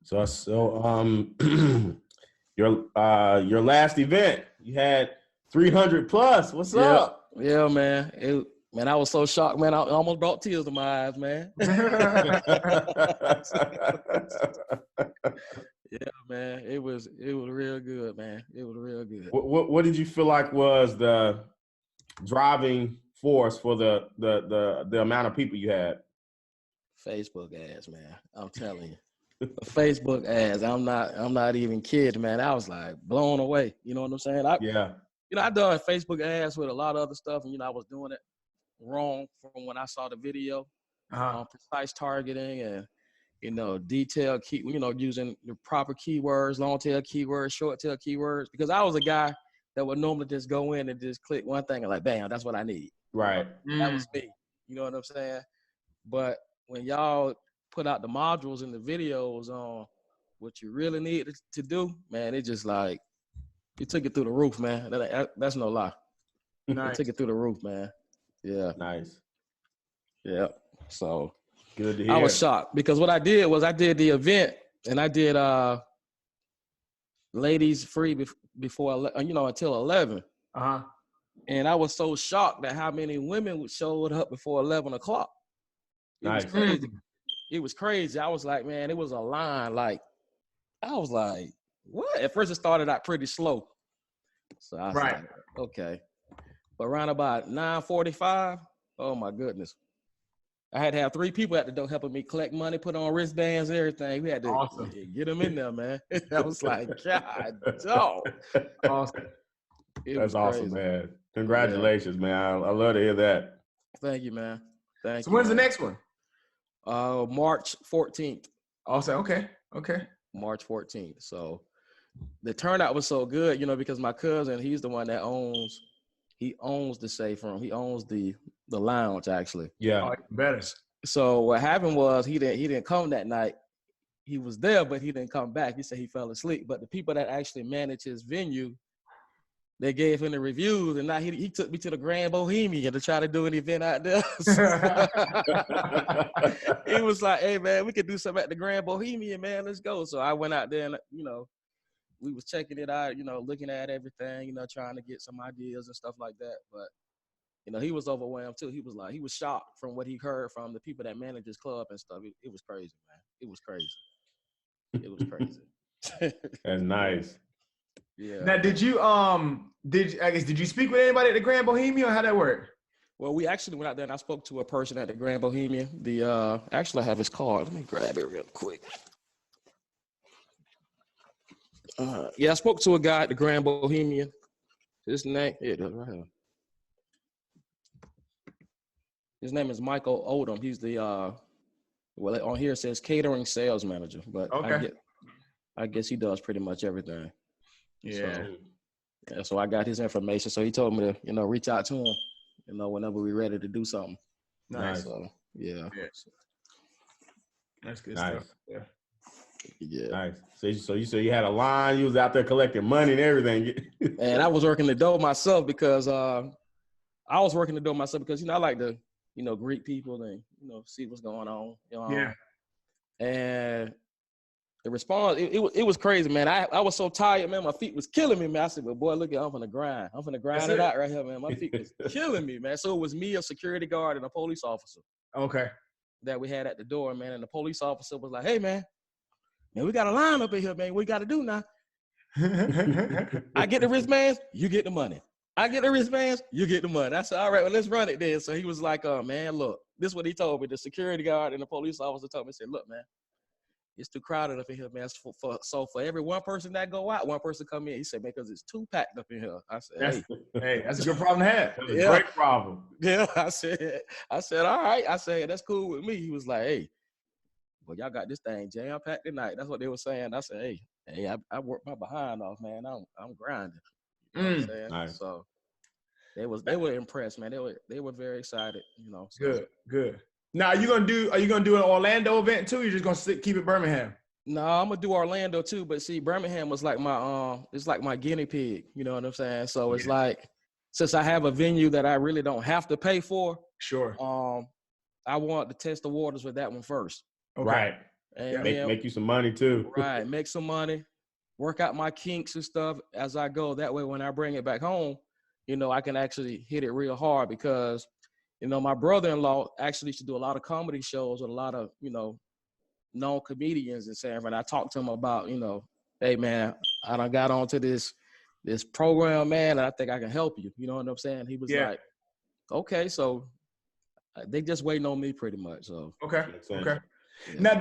So your last event, you had 300 plus. What's up? Yeah, man. Man, I was so shocked, man. I almost brought tears to my eyes, man. Yeah, man. It was real good, man. It was real good. What did you feel like was the driving force for the amount of people you had? Facebook ads, man. I'm telling you. Facebook ads. I'm not even kidding, man. I was like blown away. You know what I'm saying? I done Facebook ads with a lot of other stuff, and I was doing it wrong from when I saw the video. Precise targeting and detailed using the proper keywords, long tail keywords, short tail keywords. Because I was a guy that would normally just go in and just click one thing and like, bam, that's what I need. Right. That was me. You know what I'm saying? But when y'all put out the modules and the videos on what you really need to do, man, it just like, it took it through the roof, man. That's no lie. Nice. It took it through the roof, man. Yeah. Nice. Yeah. So good to hear. I was shocked because what I did was I did the event and I did ladies free before until 11. And I was so shocked at how many women showed up before 11 o'clock. It was crazy. It was crazy. I was like, man, it was a line. Like, I was like, what? At first it started out pretty slow. So I was like, okay. But around about 9:45, oh my goodness. I had to have 3 people at the door helping me collect money, put on wristbands, everything. We had to get them in there, man. I was like, God, dog. Awesome. That's awesome, man. Congratulations, man. I love to hear that. Thank you, man. Thank you. So when's the next one? March 14th. Awesome. Okay. March 14th. So the turnout was so good, because my cousin, he's the one that owns the safe room. He owns the lounge, actually. Yeah. Oh, better. So what happened was he didn't come that night. He was there, but he didn't come back. He said he fell asleep. But the people that actually managed his venue, they gave him the reviews, and now he took me to the Grand Bohemian to try to do an event out there. He was like, hey, man, we could do something at the Grand Bohemian, man. Let's go. So I went out there and, we was checking it out, looking at everything, trying to get some ideas and stuff like that. But, he was overwhelmed too. He was shocked from what he heard from the people that manage his club and stuff. It was crazy, man. It was crazy. It was crazy. That's nice. Yeah. Now, did you speak with anybody at the Grand Bohemian, or how'd that work? Well, we actually went out there and I spoke to a person at the Grand Bohemian. Actually, I have his card. Let me grab it real quick. I spoke to a guy at the Grand Bohemian. His name, here it is right here. His name is Michael Odom. He's the on here it says catering sales manager, but I guess he does pretty much everything. Yeah. So I got his information. So he told me to, reach out to him, whenever we're ready to do something. Nice. So, yeah. That's good nice. stuff. Yeah. Yeah. Nice. So you said you had a line, you was out there collecting money and everything. And I was working the door myself because I like to, greet people and, see what's going on. Yeah. And the response, it was crazy, man. I was so tired, man. My feet was killing me, man. I said, well, boy, look, I'm finna grind. I'm finna grind it out right here, man. My feet was killing me, man. So it was me, a security guard, and a police officer. Okay. That we had at the door, man. And the police officer was like, hey, man, we got a line up in here, man. What we got to do now? I get the wristbands, you get the money. I get the wristbands, you get the money. I said, all right, well, let's run it then. So he was like, man, look, this is what he told me. The security guard and the police officer told me, said, look, man, it's too crowded up in here, man. So for every one person that go out, one person come in. He said, man, because it's too packed up in here. I said, hey, that's a good problem to have. That's a great problem. Yeah, I said, all right. I said, that's cool with me. He was like, hey, well, y'all got this thing jam-packed tonight. That's what they were saying. I said, hey, I worked my behind off, man. I'm grinding. You know what I'm saying? Nice. So they were impressed, man. They were very excited, So. Good. Now, are you gonna do an Orlando event too? Or you're just gonna keep it Birmingham? No, I'm gonna do Orlando too. But see, Birmingham was like it's like my guinea pig. You know what I'm saying? So it's like, since I have a venue that I really don't have to pay for. Sure. I want to test the waters with that one first. Okay. Right. And make you some money too. Right, make some money, work out my kinks and stuff as I go. That way, when I bring it back home, you know, I can actually hit it real hard because, you know, my brother-in-law actually used to do a lot of comedy shows with a lot of, you know, known comedians in San Fran. I talked to him about, you know, hey man, I done got onto this program, man, and I think I can help you. You know what I'm saying? He was like, okay, so they just waiting on me pretty much. So okay. Yeah. Now